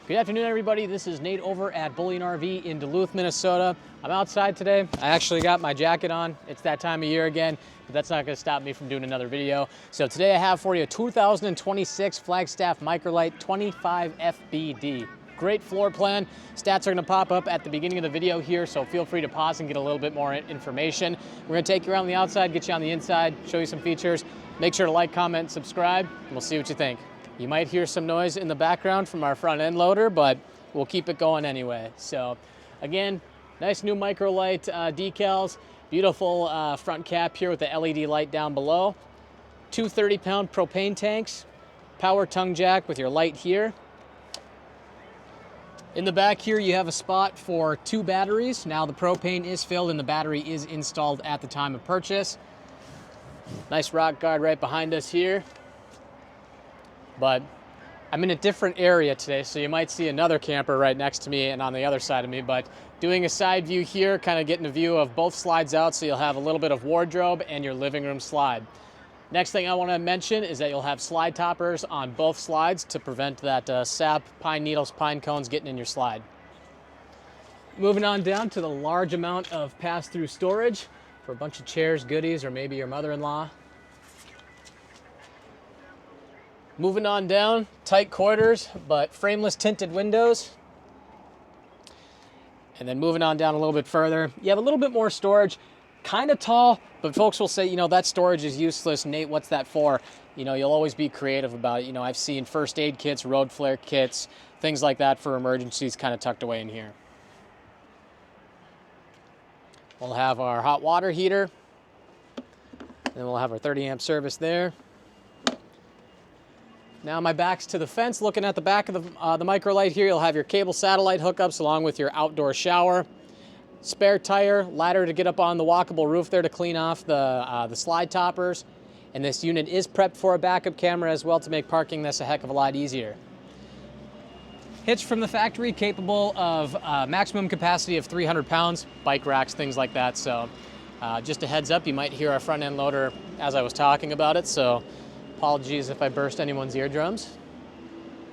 Good afternoon, everybody. This is Nate over at Bullion RV in Duluth, Minnesota. I'm outside today. I actually got my jacket on. It's that time of year again, but that's not going to stop me from doing another video. So today I have for you a 2026 Flagstaff Micro Lite 25FBD. Great floor plan. Stats are going to pop up at the beginning of the video here, so feel free to pause and get a little bit more information. We're going to take you around the outside, get you on the inside, show you some features. Make sure to like, comment, subscribe, and we'll see what you think. You might hear some noise in the background from our front end loader, but we'll keep it going anyway. So again, nice new Micro Lite decals, beautiful front cap here with the LED light down below, two 30-pound propane tanks, power tongue jack with your light here. In the back here, you have a spot for two batteries. Now the propane is filled and the battery is installed at the time of purchase. Nice rock guard right behind us here. But I'm in a different area today, so you might see another camper right next to me and on the other side of me, but doing a side view here, kind of getting a view of both slides out, so you'll have a little bit of wardrobe and your living room slide. Next thing I want to mention is that you'll have slide toppers on both slides to prevent that sap, pine needles, pine cones getting in your slide. Moving on down to the large amount of pass-through storage for a bunch of chairs, goodies, or maybe your mother-in-law. Moving on down, tight quarters, but frameless tinted windows. And then moving on down a little bit further, you have a little bit more storage, kind of tall, but folks will say, you know, that storage is useless. Nate, what's that for? You know, you'll always be creative about it. You know, I've seen first aid kits, road flare kits, things like that for emergencies kind of tucked away in here. We'll have our hot water heater, and we'll have our 30 amp service there. Now my back's to the fence. Looking at the back of the Micro Lite here, you'll have your cable satellite hookups along with your outdoor shower. Spare tire, ladder to get up on the walkable roof there to clean off the slide toppers. And this unit is prepped for a backup camera as well to make parking this a heck of a lot easier. Hitch from the factory, capable of maximum capacity of 300 pounds, bike racks, things like that. So just a heads up, you might hear our front end loader as I was talking about it. So apologies if I burst anyone's eardrums.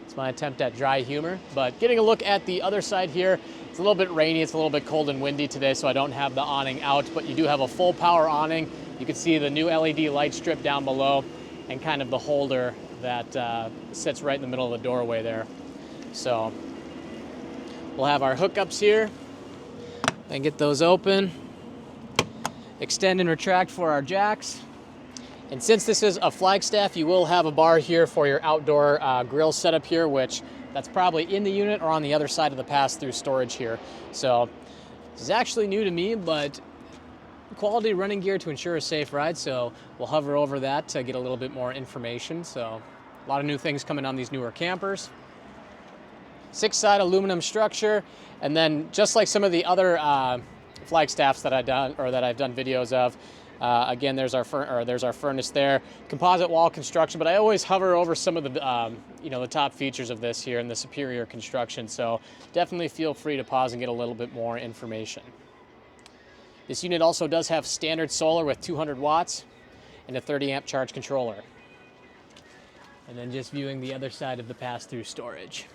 It's my attempt at dry humor. But getting a look at the other side here, it's a little bit rainy, it's a little bit cold and windy today, so I don't have the awning out, but you do have a full power awning. You can see the new LED light strip down below and kind of the holder that sits right in the middle of the doorway there. So we'll have our hookups here and get those open. Extend and retract for our jacks. And since this is a Flagstaff, you will have a bar here for your outdoor grill setup here, which that's probably in the unit or on the other side of the pass-through storage here. So this is actually new to me, but quality running gear to ensure a safe ride. So we'll hover over that to get a little bit more information. So a lot of new things coming on these newer campers. 6-side aluminum structure, and then just like some of the other Flagstaffs that I've done videos of. Again, there's our furnace there, composite wall construction, but I always hover over some of the the top features of this here and the superior construction. So definitely feel free to pause and get a little bit more information. This unit also does have standard solar with 200 watts and a 30 amp charge controller. And then just viewing the other side of the pass-through storage.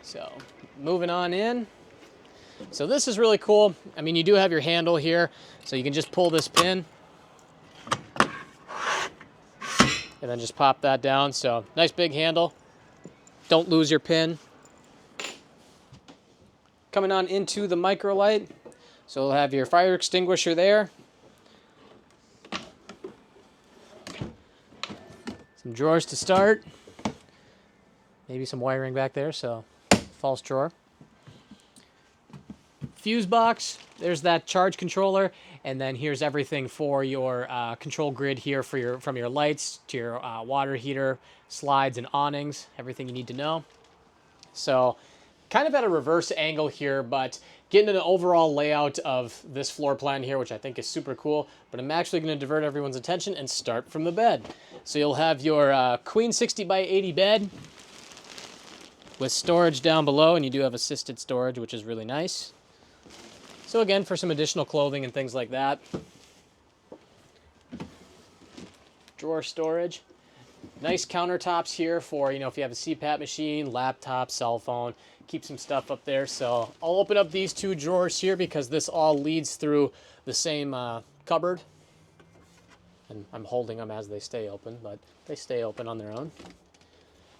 So moving on in. So this is really cool. I mean, you do have your handle here, so you can just pull this pin and then just pop that down. So nice big handle. Don't lose your pin. Coming on into the Micro Lite. So we'll have your fire extinguisher there. Some drawers to start. Maybe some wiring back there, so false drawer. Fuse box, there's that charge controller, and then here's everything for your control grid here for from your lights to your water heater, slides, and awnings, everything you need to know. So kind of at a reverse angle here, but getting an overall layout of this floor plan here, which I think is super cool, but I'm actually going to divert everyone's attention and start from the bed. So you'll have your queen 60 by 80 bed with storage down below, and you do have assisted storage, which is really nice. So again, for some additional clothing and things like that. Drawer storage. Nice countertops here for, you know, if you have a CPAP machine, laptop, cell phone, keep some stuff up there. So I'll open up these two drawers here because this all leads through the same cupboard. And I'm holding them as they stay open, but they stay open on their own.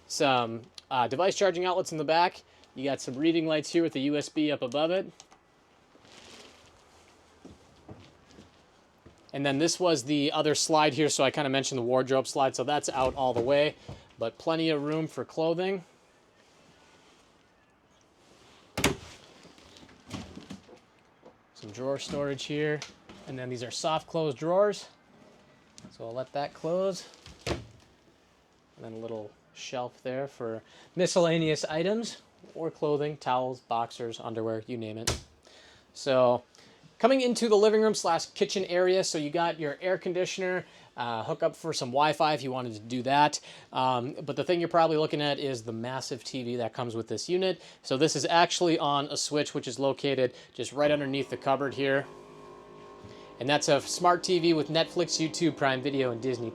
Some device charging outlets in the back. You got some reading lights here with the USB up above it. And then this was the other slide here, so I kind of mentioned the wardrobe slide, so that's out all the way, but plenty of room for clothing. Some drawer storage here, and then these are soft close drawers, so I'll let that close. And then a little shelf there for miscellaneous items, or clothing, towels, boxers, underwear, you name it. So coming into the living room / kitchen area, so you got your air conditioner, hook up for some Wi-Fi if you wanted to do that. But the thing you're probably looking at is the massive TV that comes with this unit. So this is actually on a switch, which is located just right underneath the cupboard here. And that's a smart TV with Netflix, YouTube, Prime Video, and Disney+.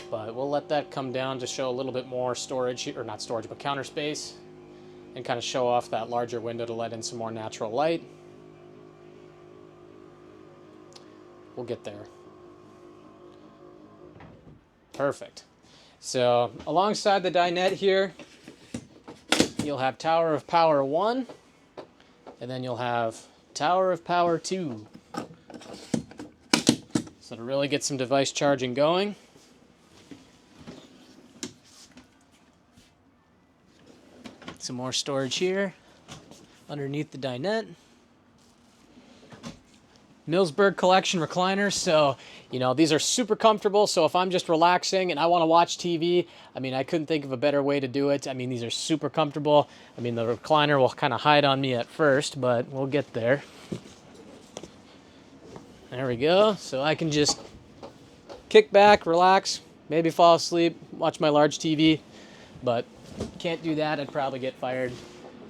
But we'll let that come down to show a little bit more storage, or not storage, but counter space, and kind of show off that larger window to let in some more natural light. We'll get there. Perfect. So alongside the dinette here, you'll have Tower of Power 1, and then you'll have Tower of Power 2. So to really get some device charging going. Some more storage here underneath the dinette. Millsberg collection recliners, so you know these are super comfortable. So if I'm just relaxing and I want to watch TV, I mean I couldn't think of a better way to do it. I mean these are super comfortable. I mean the recliner will kind of hide on me at first, but we'll get there. There we go. So I can just kick back, relax, maybe fall asleep, watch my large TV, but can't do that. I'd probably get fired.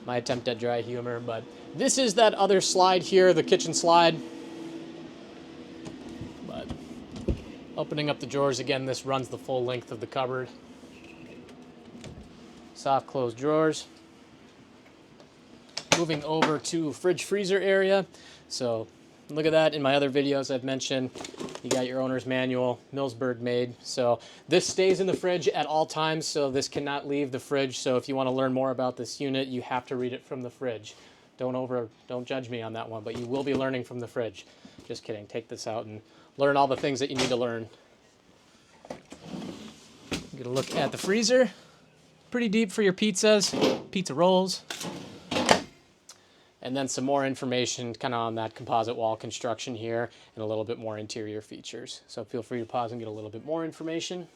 My attempt at dry humor, but this is that other slide here, the kitchen slide. Opening up the drawers again, this runs the full length of the cupboard. Soft closed drawers. Moving over to fridge freezer area. So look at that. In my other videos I've mentioned you got your owner's manual, Millsberg made. So this stays in the fridge at all times, so this cannot leave the fridge. So if you want to learn more about this unit, you have to read it from the fridge. Don't judge me on that one, but you will be learning from the fridge. Just kidding. Take this out and learn all the things that you need to learn. Get a look at the freezer. Pretty deep for your pizzas, pizza rolls. And then some more information kind of on that composite wall construction here and a little bit more interior features. So feel free to pause and get a little bit more information.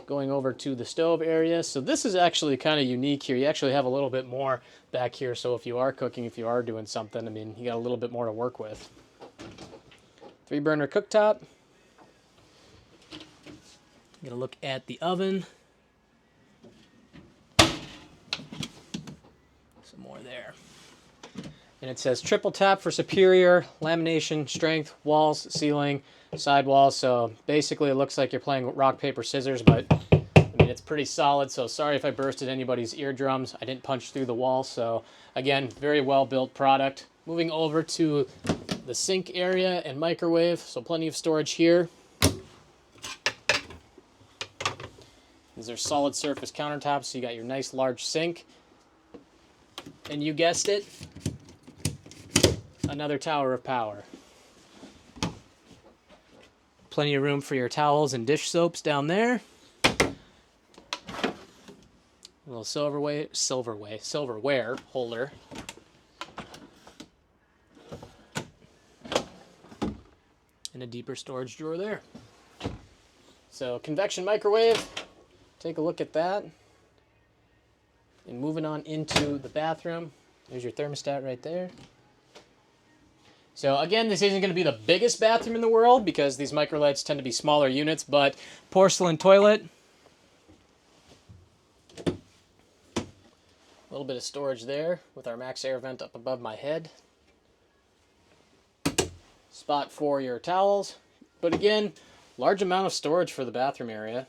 Going over to the stove area. So this is actually kind of unique here. You actually have a little bit more back here. So if you are cooking, if you are doing something, I mean, you got a little bit more to work with. 3-burner cooktop. Get a look at the oven. Some more there. And it says triple tap for superior lamination strength, walls, ceiling, side walls. So basically it looks like you're playing rock, paper, scissors, but I mean, it's pretty solid. So sorry if I bursted anybody's eardrums. I didn't punch through the wall. So again, very well built product. Moving over to the sink area and microwave. So plenty of storage here. These are solid surface countertops. So you got your nice large sink. And you guessed it, another tower of power. Plenty of room for your towels and dish soaps down there. A little silverware holder. And a deeper storage drawer there. So convection microwave, take a look at that. And moving on into the bathroom, there's your thermostat right there. So again, this isn't going to be the biggest bathroom in the world because these Micro Lites tend to be smaller units, but porcelain toilet. A little bit of storage there with our max air vent up above my head. Spot for your towels. But again, Large amount of storage for the bathroom area.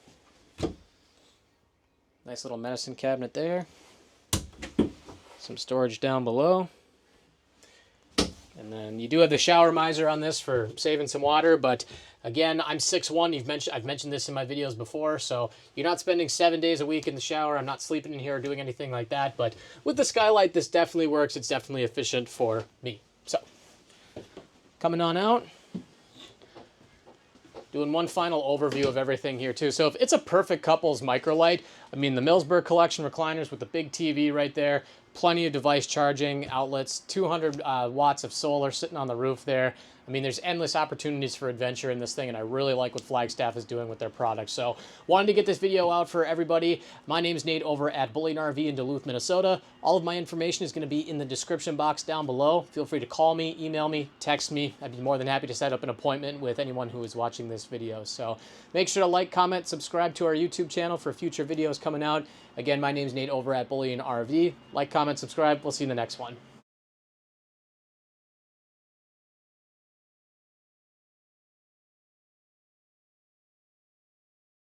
Nice little medicine cabinet there. Some storage down below. And then you do have the shower miser on this for saving some water, but again, I'm 6'1". I've mentioned this in my videos before, so you're not spending 7 days a week in the shower. I'm not sleeping in here or doing anything like that, but with the skylight, this definitely works. It's definitely efficient for me. So, coming on out. Doing one final overview of everything here too. So if it's a perfect couple's Micro Lite, I mean the Millsburg Collection recliners with the big TV right there, plenty of device charging outlets, 200 watts of solar sitting on the roof there. I mean, there's endless opportunities for adventure in this thing, and I really like what Flagstaff is doing with their products. So wanted to get this video out for everybody. My name is Nate over at Bullion RV in Duluth, Minnesota. All of my information is going to be in the description box down below. Feel free to call me, email me, text me. I'd be more than happy to set up an appointment with anyone who is watching this video. So make sure to like, comment, subscribe to our YouTube channel for future videos coming out. Again, my name is Nate over at Bullion RV. Like, comment, subscribe. We'll see you in the next one.